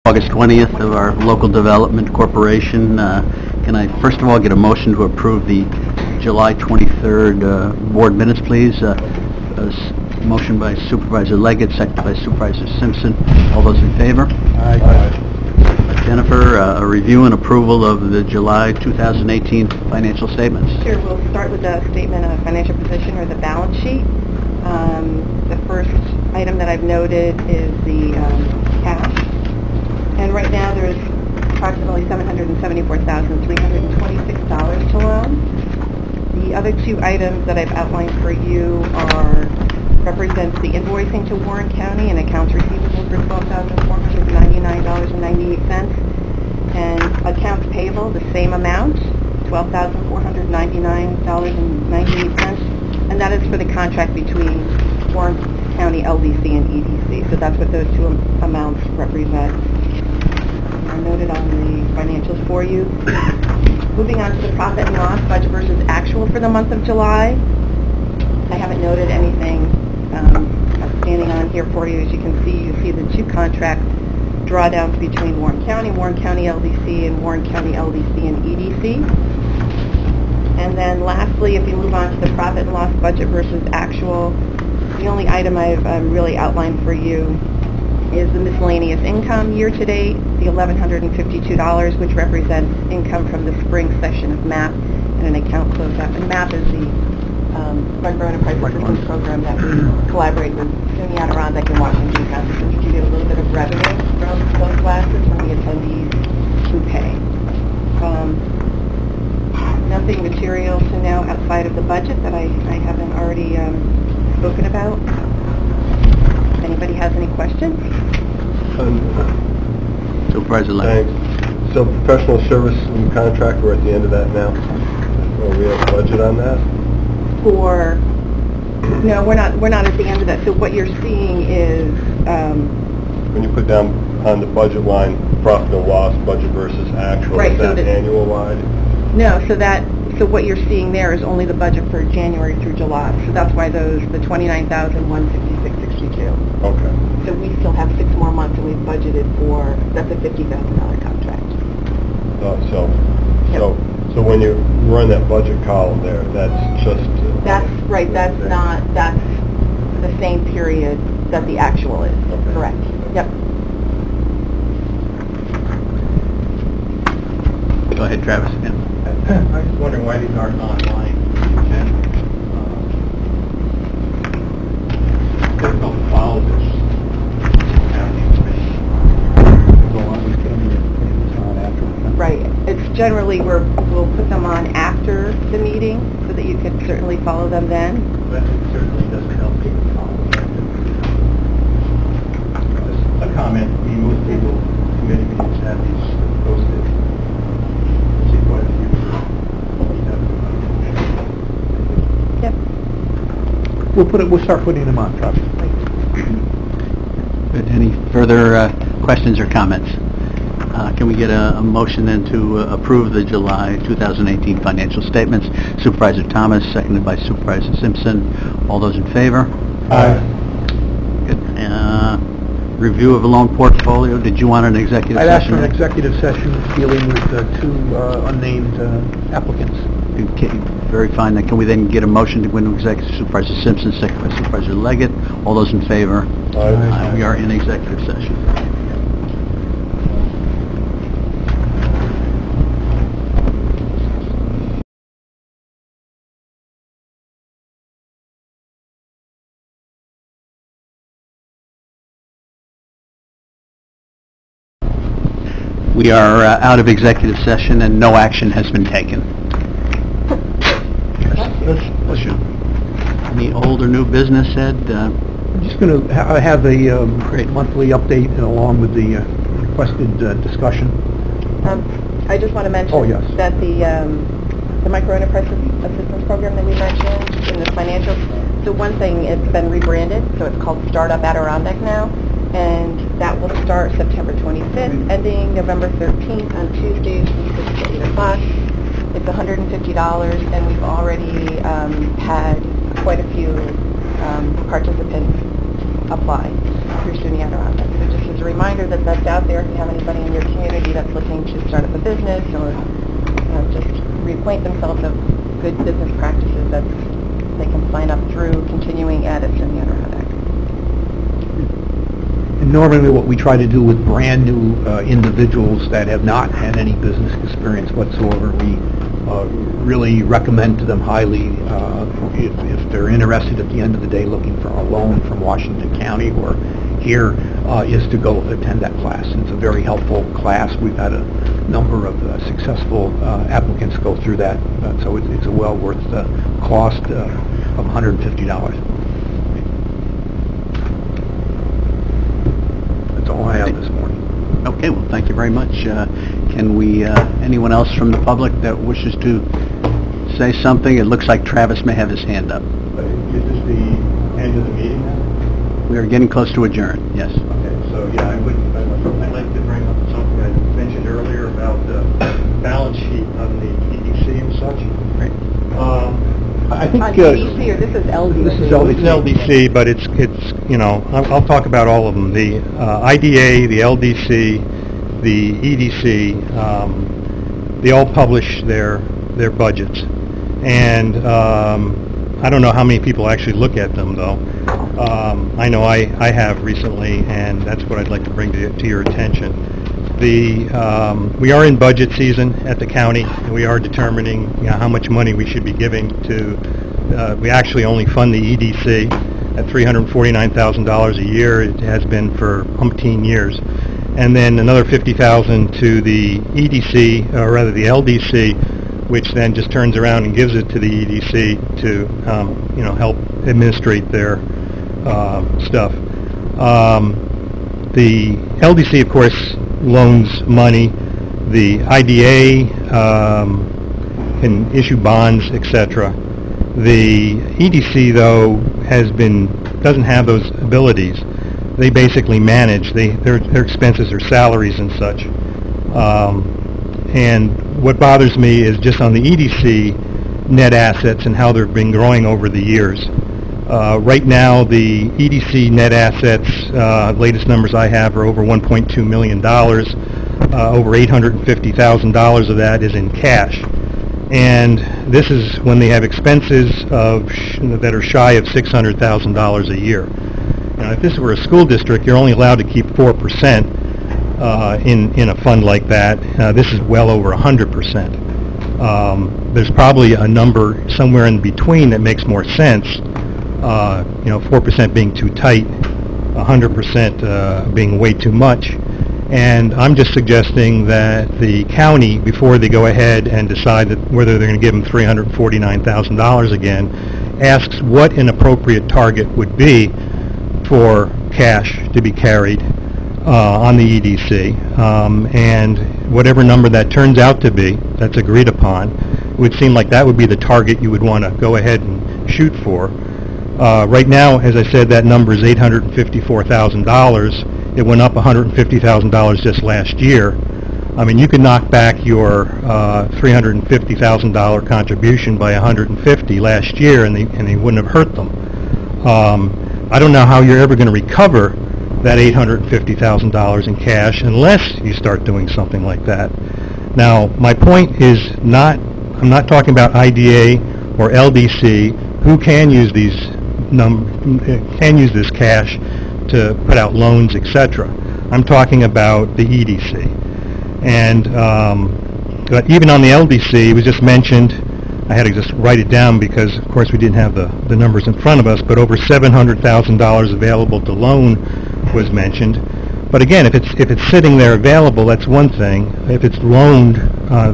August 20th of our Local Development Corporation. Can I first of all get a motion to approve the July 23rd board minutes, please? Motion by Supervisor Leggett, seconded by Supervisor Simpson. All those in favor? Aye. Jennifer, a review and approval of the July 2018 financial statements. Sure, we'll start with the statement of financial position, or the balance sheet. The first item that I've noted is the cash. And right now there's approximately $774,326 to loan. The other two items that I've outlined for you represents the invoicing to Warren County and accounts receivable for $12,499.98, and accounts payable, the same amount, $12,499.98, and that is for the contract between Warren County LDC and EDC. So that's what those two amounts represent. Are noted on the financials for you. Moving on to the profit and loss, budget versus actual for the month of July. I haven't noted anything outstanding on here for you. As you can see, you see the two contract drawdowns between Warren County LDC, and Warren County LDC and EDC. And then lastly, if you move on to the profit and loss budget versus actual, the only item I've really outlined for you is the miscellaneous income year-to-date, the $1,152, which represents income from the spring session of MAP and an account closeout. And MAP is the Micro Enterprise Assistance Program that we collaborate with SUNY Adirondack and Washington County to distribute a little bit of revenue from those classes from the attendees who pay. Nothing material to know outside of the budget that I haven't already spoken about. Anybody has any questions? Supervisor Leggett. Thanks. So professional service and contract, we're at the end of that now? Or we have a budget on that? No, we're not at the end of that. So what you're seeing is... when you put down on the budget line, profit and loss, budget versus actual, right, is that annual-wide? No, so what you're seeing there is only the budget for January through July. So that's why the $29,166.62. Okay. So we still have 6 more months, and we've budgeted for, that's a $50,000 contract. So when you run that budget column there, that's just... that's right, that's the same period that the actual is. Okay. Correct. Yep. Go ahead, Travis, again. I was just wondering why these aren't online. Difficult to follow this. Right. It's generally we'll put them on after the meeting so that you can certainly follow them then. But it certainly doesn't help people follow. Just a comment. I mean, most people, committee meetings have these posted. See quite a few. Yep. We'll start putting them on, Travis. Good. Any further questions or comments? Can we get a motion then to approve the July 2018 financial statements? Supervisor Thomas, seconded by Supervisor Simpson. All those in favor? Aye. Good. Review of a loan portfolio. Did you want an executive I'd ask session? for an executive session dealing with two unnamed applicants. Okay, very fine. Then can we then get a motion to go into executive? Supervisor Simpson, seconded by Supervisor Leggett. All those in favor? Aye. We are in executive session. We are out of executive session and no action has been taken. Bless you. Any old or new business, Ed? I'm just going to have a monthly update and along with the requested discussion. I just want to mention that the Micro Enterprise Assistance Program that we mentioned in the financials, so one thing, it's been rebranded, so it's called Startup Adirondack now, and that will start September 25th, ending November 13th on Tuesdays from 6 to 8 o'clock. It's $150, and we've already had quite a few participants apply through SUNY Adirondack. So just as a reminder that that's out there, if you have anybody in your community that's looking to start up a business or just reacquaint themselves of good business practices, that they can sign up through Continuing Ed at SUNY United. And normally what we try to do with brand new individuals that have not had any business experience whatsoever, we really recommend to them highly if they're interested at the end of the day looking for a loan from Washington County or here, is to go attend that class. It's a very helpful class. We've had a number of successful applicants go through that, so it's a well worth the cost of $150. That's all I have this morning. Okay, well, thank you very much. Can we, anyone else from the public that wishes to say something? It looks like Travis may have his hand up. Is this the end of the meeting now? We are getting close to adjourn, yes. Okay, so yeah, I'd like to bring up something I mentioned earlier about the balance sheet on the EDC and such. Right. I think EDC, or this is LDC? This is LDC. It's LDC, but it's you know, I'll talk about all of them. The IDA, the LDC, the EDC, they all publish their budgets. And I don't know how many people actually look at them, though. I know I have recently, and that's what I'd like to bring to your attention. We are in budget season at the county, and we are determining how much money we should be giving to, we actually only fund the EDC at $349,000 a year. It has been for umpteen years. And then another $50,000 to the EDC, or rather the LDC, which then just turns around and gives it to the EDC to, help administrate their stuff. The LDC, of course, loans money. The IDA can issue bonds, etc. The EDC, though, doesn't have those abilities. They basically manage. Their expenses are salaries and such. And what bothers me is just on the EDC net assets and how they've been growing over the years. Right now, the EDC net assets, latest numbers I have, are over $1.2 million. Over $850,000 of that is in cash. And this is when they have expenses that are shy of $600,000 a year. Now, if this were a school district, you're only allowed to keep 4% in a fund like that. This is well over 100%. There's probably a number somewhere in between that makes more sense. 4% being too tight, 100% being way too much. And I'm just suggesting that the county, before they go ahead and decide whether they're going to give them $349,000 again, asks what an appropriate target would be for cash to be carried on the EDC. And whatever number that turns out to be, that's agreed upon, it would seem like that would be the target you would want to go ahead and shoot for. Right now, as I said, that number is $854,000. It went up $150,000 just last year. I mean, you could knock back your $350,000 contribution by $150 last year, and they wouldn't have hurt them. I don't know how you're ever going to recover that $850,000 in cash unless you start doing something like that. Now, my point is I'm not talking about IDA or LDC, who can use this cash to put out loans, etc. I'm talking about the EDC. And but even on the LDC, it was just mentioned, I had to just write it down because, of course, we didn't have the numbers in front of us, but over $700,000 available to loan was mentioned. But again, if it's sitting there available, that's one thing. If it's loaned,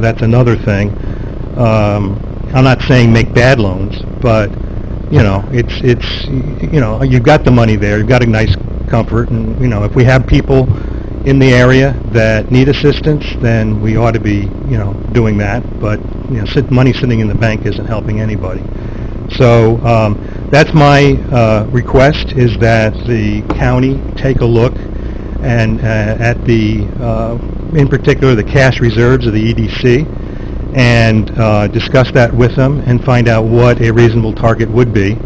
that's another thing. I'm not saying make bad loans, but you've got the money there, you've got a nice comfort, and if we have people in the area that need assistance, then we ought to be doing that. But money sitting in the bank isn't helping anybody. So that's my request, is that the county take a look and at in particular the cash reserves of the EDC, and discuss that with them and find out what a reasonable target would be,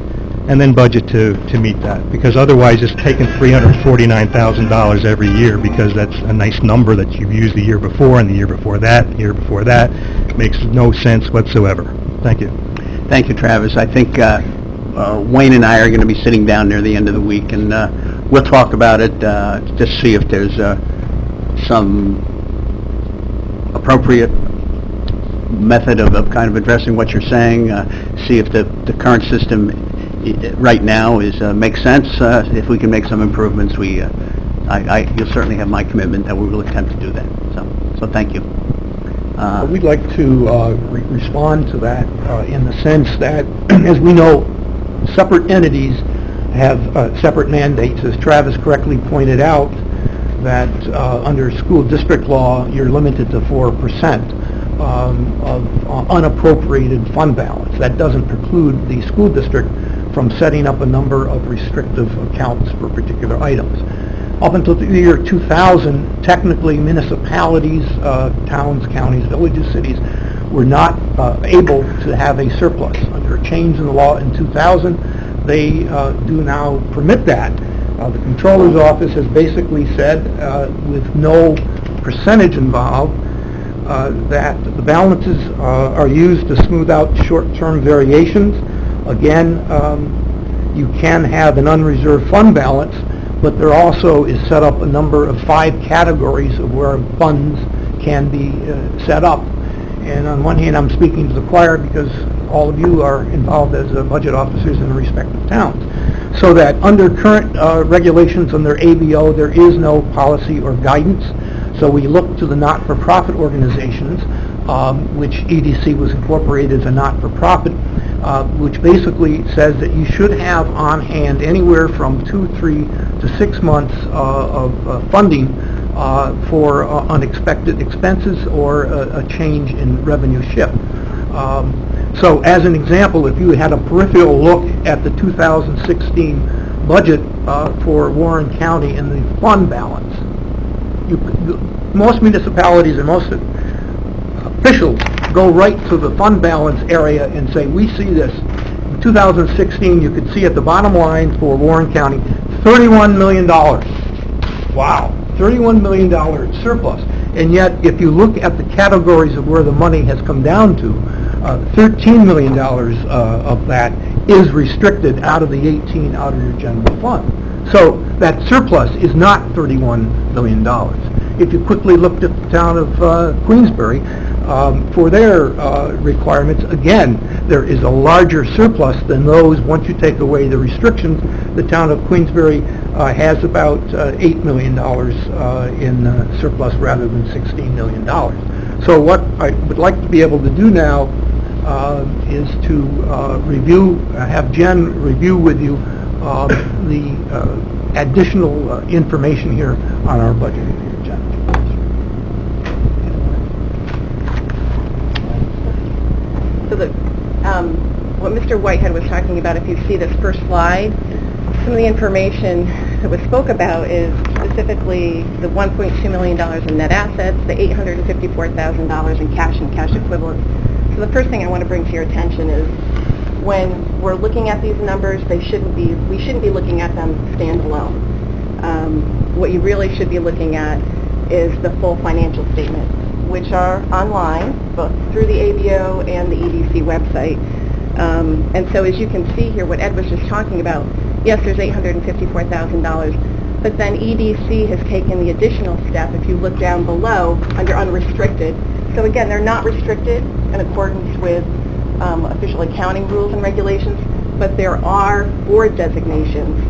and then budget to meet that, because otherwise it's taking $349,000 every year, because that's a nice number that you've used the year before, and the year before that, the year before that. Makes no sense whatsoever. Thank you. Thank you, Travis. I think Wayne and I are going to be sitting down near the end of the week, and we'll talk about it, just see if there's some appropriate method of kind of addressing what you're saying, see if the current system right now makes sense. If we can make some improvements, you'll certainly have my commitment that we will attempt to do that. So thank you. We'd like to respond to that in the sense that, as we know, separate entities have separate mandates. As Travis correctly pointed out, that under school district law, you're limited to 4% of unappropriated fund balance. That doesn't preclude the school district from setting up a number of restrictive accounts for particular items. Up until the year 2000, technically municipalities, towns, counties, villages, cities were not able to have a surplus. Under a change in the law in 2000, they do now permit that. The Comptroller's Office has basically said, with no percentage involved, that the balances are used to smooth out short-term variations. Again, you can have an unreserved fund balance, but there also is set up a number of 5 categories of where funds can be set up. And on one hand, I'm speaking to the choir because all of you are involved as budget officers in the respective towns. So that under current regulations under ABO, there is no policy or guidance. So we look to the not-for-profit organizations, which EDC was incorporated as a not-for-profit, which basically says that you should have on hand anywhere from 2, 3 to 6 months of funding for unexpected expenses or a change in revenue shift. So as an example, if you had a peripheral look at the 2016 budget for Warren County and the fund balance, most municipalities and most officials go right to the fund balance area and say, we see this. In 2016, you could see at the bottom line for Warren County, $31 million. Wow, $31 million surplus. And yet, if you look at the categories of where the money has come down to, $13 million of that is restricted out of the 18 out of your general fund. So that surplus is not $31 million. If you quickly looked at the town of Queensbury, for their requirements, again, there is a larger surplus than those. Once you take away the restrictions, the town of Queensbury has about $8 million in surplus rather than $16 million. So what I would like to be able to do now is to have Jen review with you the additional information here on our budget. Jen. So what Mr. Whitehead was talking about, if you see this first slide, some of the information that was spoke about is specifically the $1.2 million in net assets, the $854,000 in cash and cash equivalents. So the first thing I want to bring to your attention is when we're looking at these numbers, we shouldn't be looking at them standalone. What you really should be looking at is the full financial statements, which are online, both through the ABO and the EDC website. And so as you can see here, what Ed was just talking about, yes, there's $854,000, but then EDC has taken the additional step, if you look down below, under unrestricted. So again, they're not restricted in accordance with official accounting rules and regulations, but there are board designations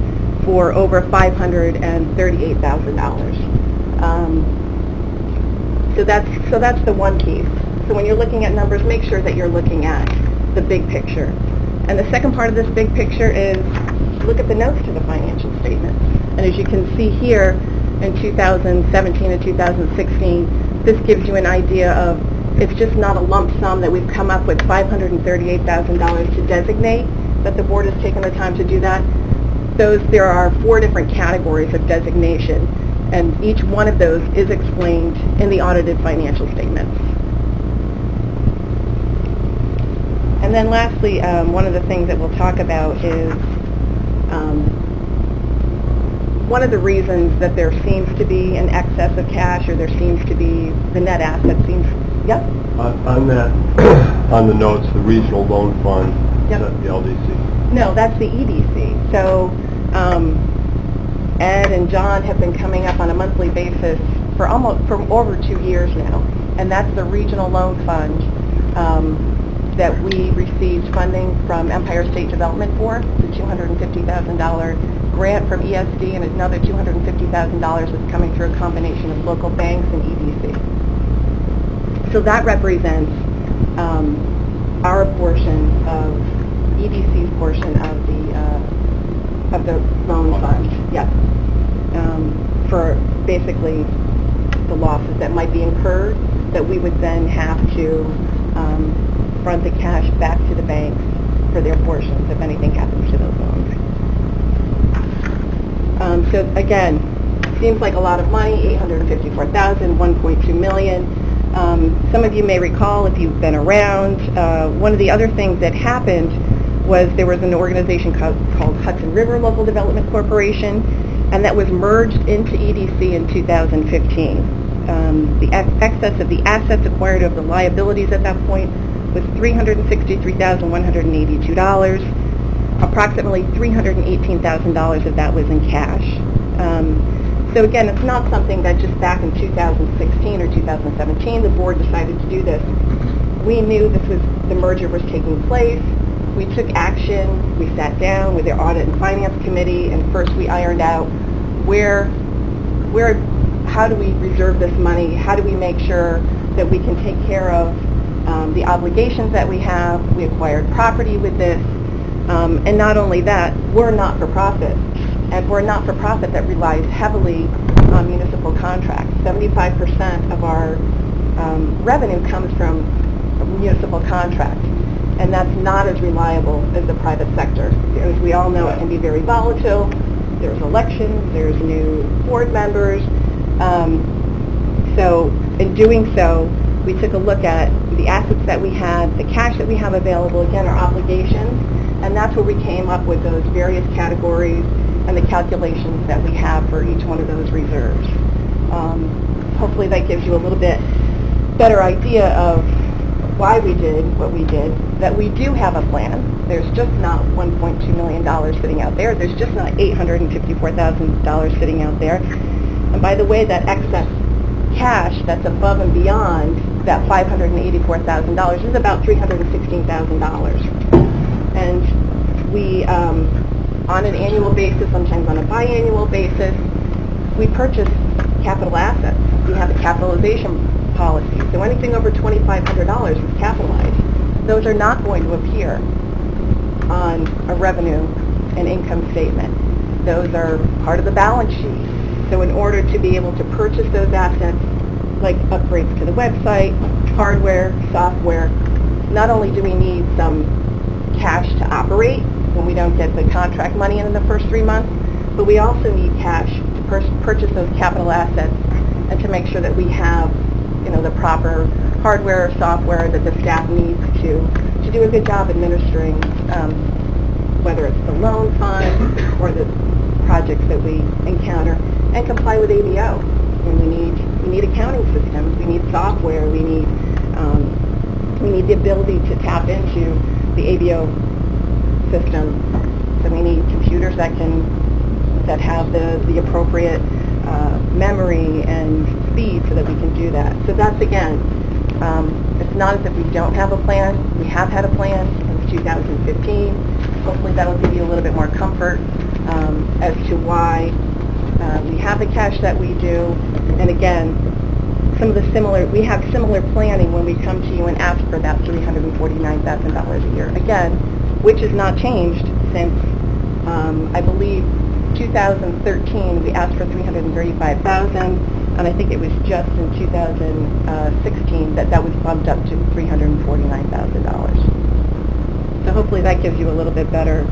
for over $538,000. So that's the one piece. So when you're looking at numbers, make sure that you're looking at the big picture. And the second part of this big picture is look at the notes to the financial statement. And as you can see here, in 2017 and 2016, this gives you an idea of it's just not a lump sum that we've come up with $538,000 to designate, that the board has taken the time to do that. There are 4 different categories of designation, and each one of those is explained in the audited financial statements. And then lastly, one of the things that we'll talk about is One of the reasons that there seems to be an excess of cash, or there seems to be the net asset seems, yep, On that, on the notes, the regional loan fund, is Yep. that the LDC? no, that's the EDC. So Ed and John have been coming up on a monthly basis for over 2 years now, and that's the regional loan fund that we received funding from Empire State Development for, the $250,000 grant from ESD, and another $250,000 is coming through a combination of local banks and EDC. So that represents our portion of EDC's portion of the loan fund. Yes, for basically the losses that might be incurred, that we would then have to front the cash back to the banks for their portions if anything happens to those loans. So again, seems like a lot of money, $854,000, $1.2 million. Some of you may recall, if you've been around, one of the other things that happened was there was an organization called Hudson River Local Development Corporation, and that was merged into EDC in 2015. The excess of the assets acquired over the liabilities at that point was $363,182. Approximately $318,000 of that was in cash. So again, it's not something that just back in 2016 or 2017 the board decided to do this. We knew the merger was taking place. We took action. We sat down with the Audit and Finance Committee, and first we ironed out how do we reserve this money? How do we make sure that we can take care of the obligations that we have? We acquired property with this. And not only that, we're not-for-profit, and we're a not-for-profit that relies heavily on municipal contracts. 75% of our revenue comes from municipal contracts, and that's not as reliable as the private sector. As we all know, it can be very volatile. There's elections, there's new board members. So in doing so, we took a look at the assets that we had, the cash that we have available, again, our obligations, and that's where we came up with those various categories and the calculations that we have for each one of those reserves. Hopefully that gives you a little bit better idea of why we did what we did, that we do have a plan. There's just not $1.2 million sitting out there. There's just not $854,000 sitting out there. And by the way, that excess cash that's above and beyond that $584,000 is about $316,000. And we, on an annual basis, sometimes on a biannual basis, we purchase capital assets. We have a capitalization policy. So anything over $2,500 is capitalized. Those are not going to appear on a revenue and income statement. Those are part of the balance sheet. So in order to be able to purchase those assets, like upgrades to the website, hardware, software, not only do we need some cash to operate when we don't get the contract money in the first 3 months, but we also need cash to purchase those capital assets and to make sure that we have, the proper hardware or software that the staff needs to do a good job administering, whether it's the loan fund or the projects that we encounter, and comply with ABO. And we need accounting systems, we need software, we need the ability to tap into the ABO system. So we need computers that have the appropriate memory and speed so that we can do that. So that's, again, it's not as if we don't have a plan. We have had a plan since 2015. Hopefully that'll give you a little bit more comfort as to why we have the cash that we do. And again, we have similar planning when we come to you and ask for that $349,000 a year. Again, which has not changed since, I believe, 2013, we asked for $335,000, and I think it was just in 2016 that was bumped up to $349,000. So hopefully that gives you a little bit better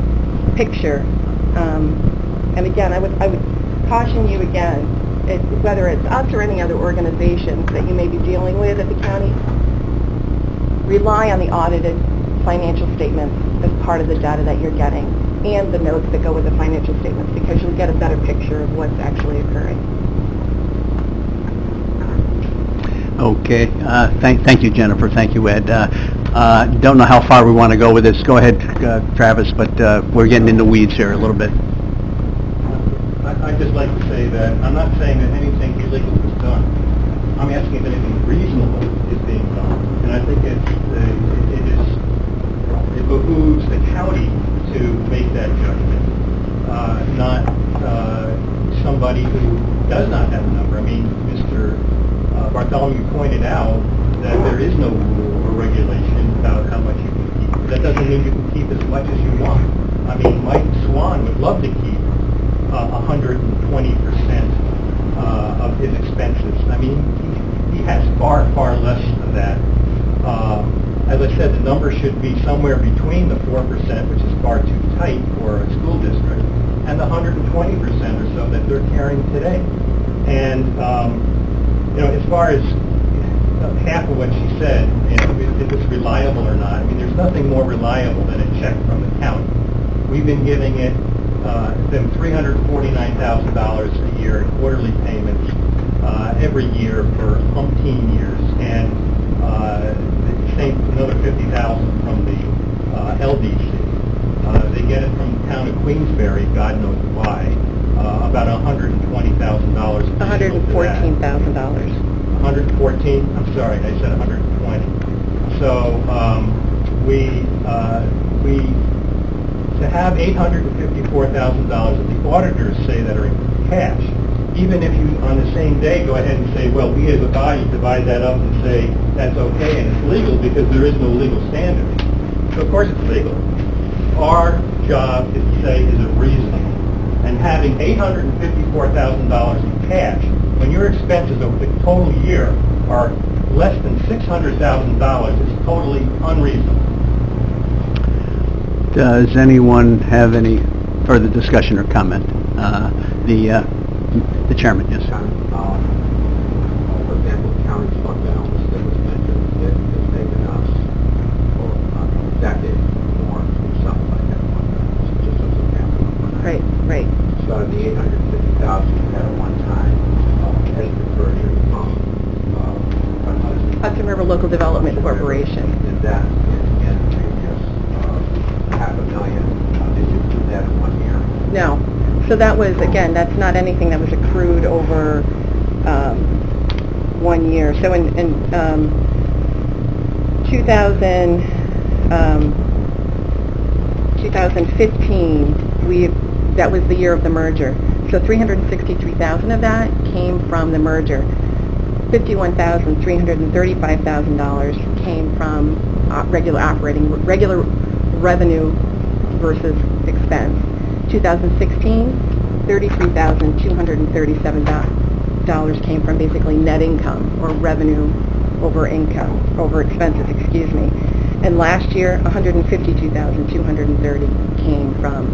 picture. And again, I would caution you again, whether it's us or any other organizations that you may be dealing with at the county, rely on the audited financial statements as part of the data that you're getting, and the notes that go with the financial statements, because you'll get a better picture of what's actually occurring. Okay, thank you, Jennifer, thank you, Ed. Don't know how far we want to go with this. Go ahead, Travis, but we're getting in the weeds here a little bit. I'd just like to say that I'm not saying that anything illegal is done. I'm asking if anything reasonable is being done. And I think it behooves the county to make that judgment, not somebody who does not have a number. I mean, Mr. Bartholomew pointed out that there is no rule or regulation about how much you can keep. That doesn't mean you can keep as much as you want. I mean, Mike Swan would love to keep 120% of his expenses. I mean, he has far, far less than that. As I said, the number should be somewhere between the 4%, which is far too tight for a school district, and the 120% or so that they're carrying today. And, you know, as far as half of what she said, you know, if it's reliable or not, I mean, there's nothing more reliable than a check from the county. We've been giving it them $349,000 a year in quarterly payments every year for umpteen years, and same another $50,000 from the LDC. They get it from the town of Queensbury, God knows why, about $120,000. $114,000. 114. I'm sorry, I said 120. So to have $854,000 that the auditors say that are in cash, even if you on the same day go ahead and say, well, we as a body divide that up and say that's okay and it's legal because there is no legal standard. So of course it's legal. Our job is to say, is it reasonable? And having $854,000 in cash when your expenses over the total year are less than $600,000 is totally unreasonable. Does anyone have any further discussion or comment? The chairman, yes. For example, the county's fund balance that was mentioned, it has taken us for a decade more to do something like that fund balance, just as a family. Right. So the $850,000 you had at one time has conversion from Hudson River Local Development Corporation. And that in previous $500,000, did you do that in 1 year? No. So that was, again, that's not anything that was accrued over 1 year. So in 2015, that was the year of the merger. So $363,000 of that came from the merger. $51,335,000 came from regular revenue versus expense. 2016, $33,237 came from basically net income, or revenue over expenses, excuse me. And last year, $152,230 came from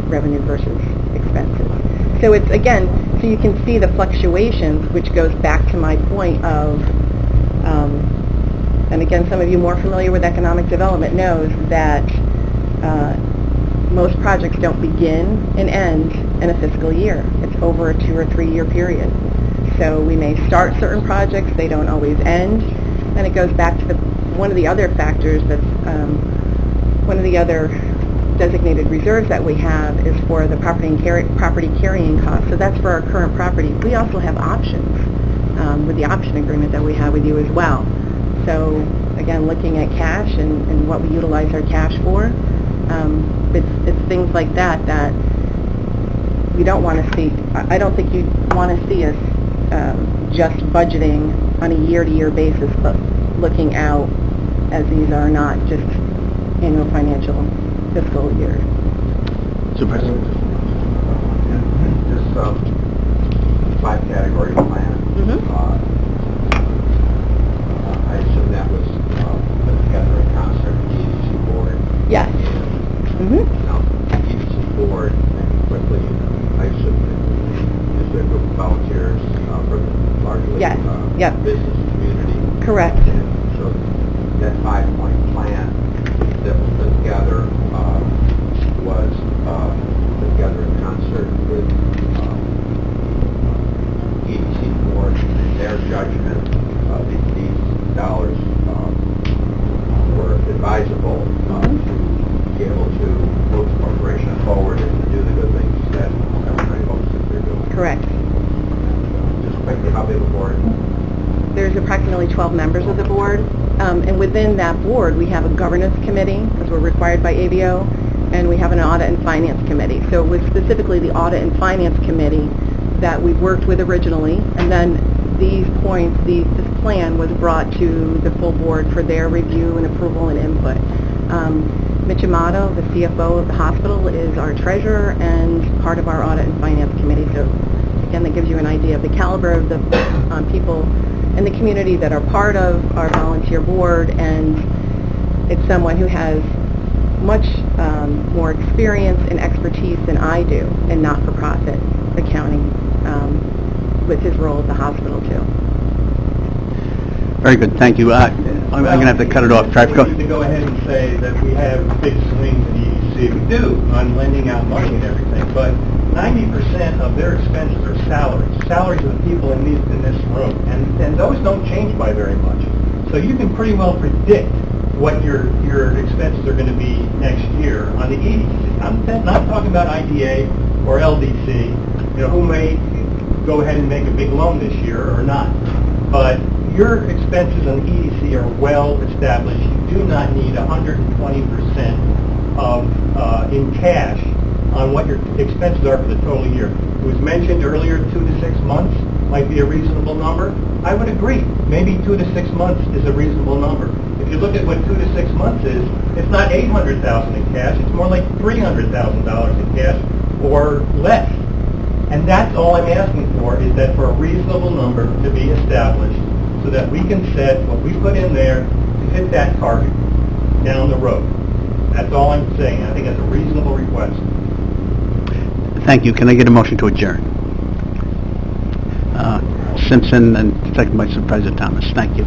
revenue versus expenses. So it's, again, so you can see the fluctuations, which goes back to my point of, and again, some of you more familiar with economic development knows that most projects don't begin and end in a fiscal year. It's over a 2 or 3 year period. So we may start certain projects, they don't always end, and it goes back to one of the other factors that's one of the other designated reserves that we have is for the property carrying costs. So that's for our current property. We also have options with the option agreement that we have with you as well. So again, looking at cash and what we utilize our cash for, it's things like that we don't want to see. I don't think you want to see us just budgeting on a year-to-year basis, but looking out, as these are not just annual financial fiscal years. Supervisor. This 5-category plan, I assume that was put together in concert with the EDC board. Yes. Now, the EDC board, maybe quickly, I assume that is a group of volunteers from largely Yes. business community. Correct. And so that 5.5 12 members of the board, and within that board, we have a governance committee, because we're required by ABO, and we have an audit and finance committee. So it was specifically the audit and finance committee that we worked with originally, and then these points, this plan was brought to the full board for their review and approval and input. Mitch Amato, the CFO of the hospital, is our treasurer and part of our audit and finance committee. So again, that gives you an idea of the caliber of the people in the community that are part of our volunteer board, and it's someone who has much more experience and expertise than I do in not-for-profit accounting with his role at the hospital too. Very good, thank you. I'm going to have to cut it off. Try to go. To go ahead and say that we have big swings in EDC. We do on lending out money and everything, but 90% of their expenses are salaries of the people in this room, and those don't change by very much. So you can pretty well predict what your expenses are going to be next year on the EDC. I'm not talking about IDA or LDC, who may go ahead and make a big loan this year or not. But your expenses on the EDC are well established. You do not need 120% of in cash on what your expenses are for the total year. It was mentioned earlier 2 to 6 months might be a reasonable number. I would agree. Maybe 2 to 6 months is a reasonable number. If you look at what 2 to 6 months is, it's not $800,000 in cash. It's more like $300,000 in cash or less. And that's all I'm asking for, is that for a reasonable number to be established so that we can set what we put in there to hit that target down the road. That's all I'm saying. I think that's a reasonable request. Thank you. Can I get a motion to adjourn? Simpson, and second by Supervisor Thomas. Thank you.